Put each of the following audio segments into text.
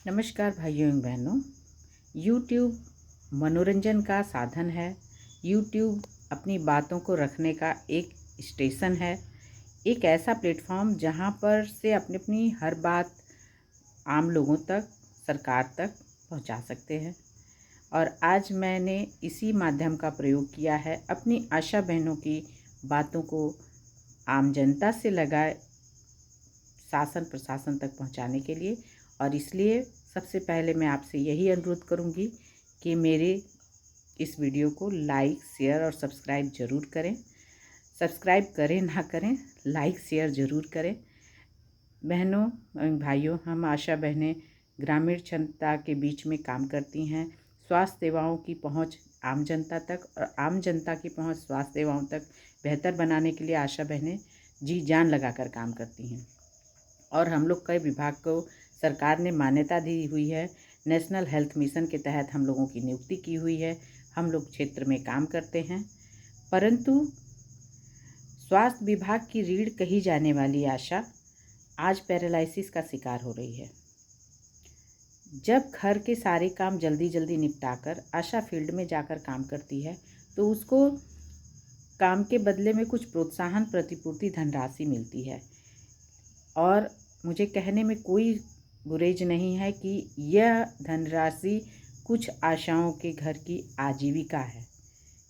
नमस्कार भाइयों एवं बहनों। YouTube मनोरंजन का साधन है। YouTube अपनी बातों को रखने का एक स्टेशन है, एक ऐसा प्लेटफॉर्म जहां पर से अपनी अपनी हर बात आम लोगों तक, सरकार तक पहुंचा सकते हैं। और आज मैंने इसी माध्यम का प्रयोग किया है अपनी आशा बहनों की बातों को आम जनता से लगाए शासन प्रशासन तक पहुंचाने के लिए। और इसलिए सबसे पहले मैं आपसे यही अनुरोध करूंगी कि मेरे इस वीडियो को लाइक, शेयर और सब्सक्राइब ज़रूर करें। सब्सक्राइब करें ना करें, लाइक शेयर ज़रूर करें। बहनों भाइयों, हम आशा बहनें ग्रामीण जनता के बीच में काम करती हैं। स्वास्थ्य सेवाओं की पहुंच आम जनता तक और आम जनता की पहुंच स्वास्थ्य सेवाओं तक बेहतर बनाने के लिए आशा बहनें जी जान लगाकर काम करती हैं। और हम लोग कई विभाग को सरकार ने मान्यता दी हुई है। नेशनल हेल्थ मिशन के तहत हम लोगों की नियुक्ति की हुई है। हम लोग क्षेत्र में काम करते हैं, परंतु स्वास्थ्य विभाग की रीढ़ कही जाने वाली आशा आज पैरालिसिस का शिकार हो रही है। जब घर के सारे काम जल्दी जल्दी निपटाकर आशा फील्ड में जाकर काम करती है तो उसको काम के बदले में कुछ प्रोत्साहन प्रतिपूर्ति धनराशि मिलती है। और मुझे कहने में कोई गुरेज नहीं है कि यह धनराशि कुछ आशाओं के घर की आजीविका है।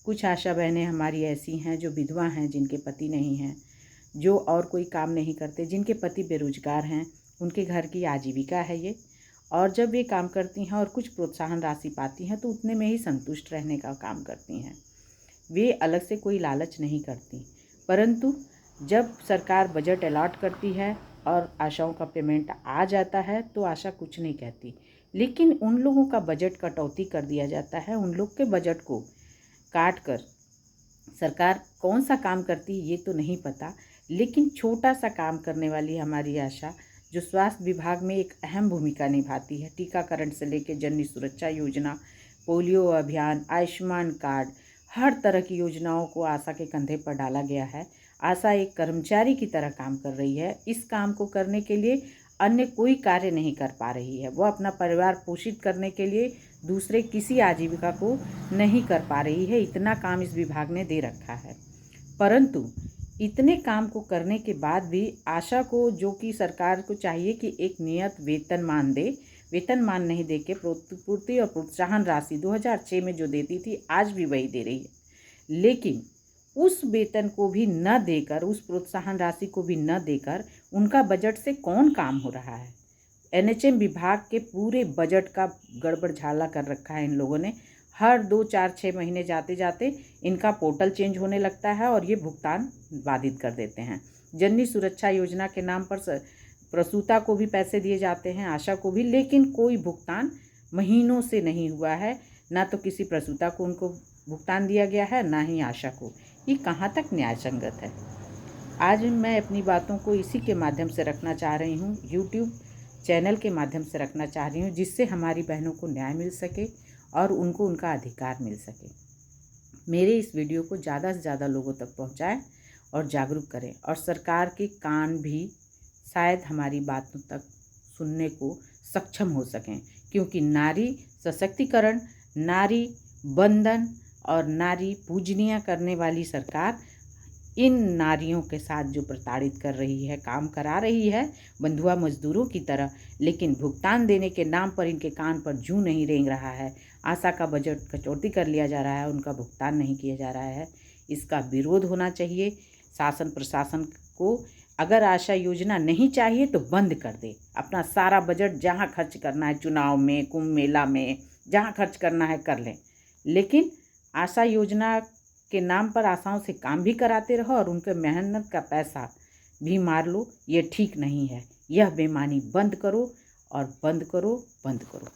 कुछ आशा बहनें हमारी ऐसी हैं जो विधवा हैं, जिनके पति नहीं हैं, जो और कोई काम नहीं करते, जिनके पति बेरोजगार हैं, उनके घर की आजीविका है ये। और जब वे काम करती हैं और कुछ प्रोत्साहन राशि पाती हैं तो उतने में ही संतुष्ट रहने का काम करती हैं। वे अलग से कोई लालच नहीं करती। परंतु जब सरकार बजट अलॉट करती है और आशाओं का पेमेंट आ जाता है तो आशा कुछ नहीं कहती, लेकिन उन लोगों का बजट कटौती कर दिया जाता है। उन लोग के बजट को काट कर सरकार कौन सा काम करती है ये तो नहीं पता, लेकिन छोटा सा काम करने वाली हमारी आशा, जो स्वास्थ्य विभाग में एक अहम भूमिका निभाती है, टीकाकरण से लेकर जननी सुरक्षा योजना, पोलियो अभियान, आयुष्मान कार्ड, हर तरह की योजनाओं को आशा के कंधे पर डाला गया है। आशा एक कर्मचारी की तरह काम कर रही है। इस काम को करने के लिए अन्य कोई कार्य नहीं कर पा रही है। वो अपना परिवार पोषित करने के लिए दूसरे किसी आजीविका को नहीं कर पा रही है। इतना काम इस विभाग ने दे रखा है। परंतु इतने काम को करने के बाद भी आशा को, जो कि सरकार को चाहिए कि एक नियत वेतनमान दे, वेतनमान नहीं दे के प्रतिपूर्ति और प्रोत्साहन राशि 2006 में जो देती थी आज भी वही दे रही है। लेकिन उस वेतन को भी न देकर, उस प्रोत्साहन राशि को भी न देकर उनका बजट से कौन काम हो रहा है। एनएचएम विभाग के पूरे बजट का गड़बड़ झाला कर रखा है इन लोगों ने। हर 2, 4, 6 महीने जाते जाते इनका पोर्टल चेंज होने लगता है और ये भुगतान बाधित कर देते हैं। जननी सुरक्षा योजना के नाम पर प्रसूता को भी पैसे दिए जाते हैं, आशा को भी, लेकिन कोई भुगतान महीनों से नहीं हुआ है। ना तो किसी प्रसूता को उनको भुगतान दिया गया है, ना ही आशा को। ये कहाँ तक न्याय संगत है। आज मैं अपनी बातों को इसी के माध्यम से रखना चाह रही हूँ, यूट्यूब चैनल के माध्यम से रखना चाह रही हूँ, जिससे हमारी बहनों को न्याय मिल सके और उनको उनका अधिकार मिल सके। मेरे इस वीडियो को ज़्यादा से ज़्यादा लोगों तक पहुँचाएं और जागरूक करें। और सरकार के कान भी शायद हमारी बातों तक सुनने को सक्षम हो सकें, क्योंकि नारी सशक्तिकरण, नारी बंधन और नारी पूजनीय करने वाली सरकार इन नारियों के साथ जो प्रताड़ित कर रही है, काम करा रही है बंधुआ मजदूरों की तरह, लेकिन भुगतान देने के नाम पर इनके कान पर जूं नहीं रेंग रहा है। आशा का बजट कटौती कर लिया जा रहा है, उनका भुगतान नहीं किया जा रहा है। इसका विरोध होना चाहिए शासन प्रशासन को। अगर आशा योजना नहीं चाहिए तो बंद कर दे। अपना सारा बजट जहाँ खर्च करना है, चुनाव में, कुंभ मेला में, जहाँ खर्च करना है कर लें, लेकिन आशा योजना के नाम पर आशाओं से काम भी कराते रहो और उनके मेहनत का पैसा भी मार लो। ये ठीक नहीं है। यह बेईमानी बंद करो और बंद करो, बंद करो।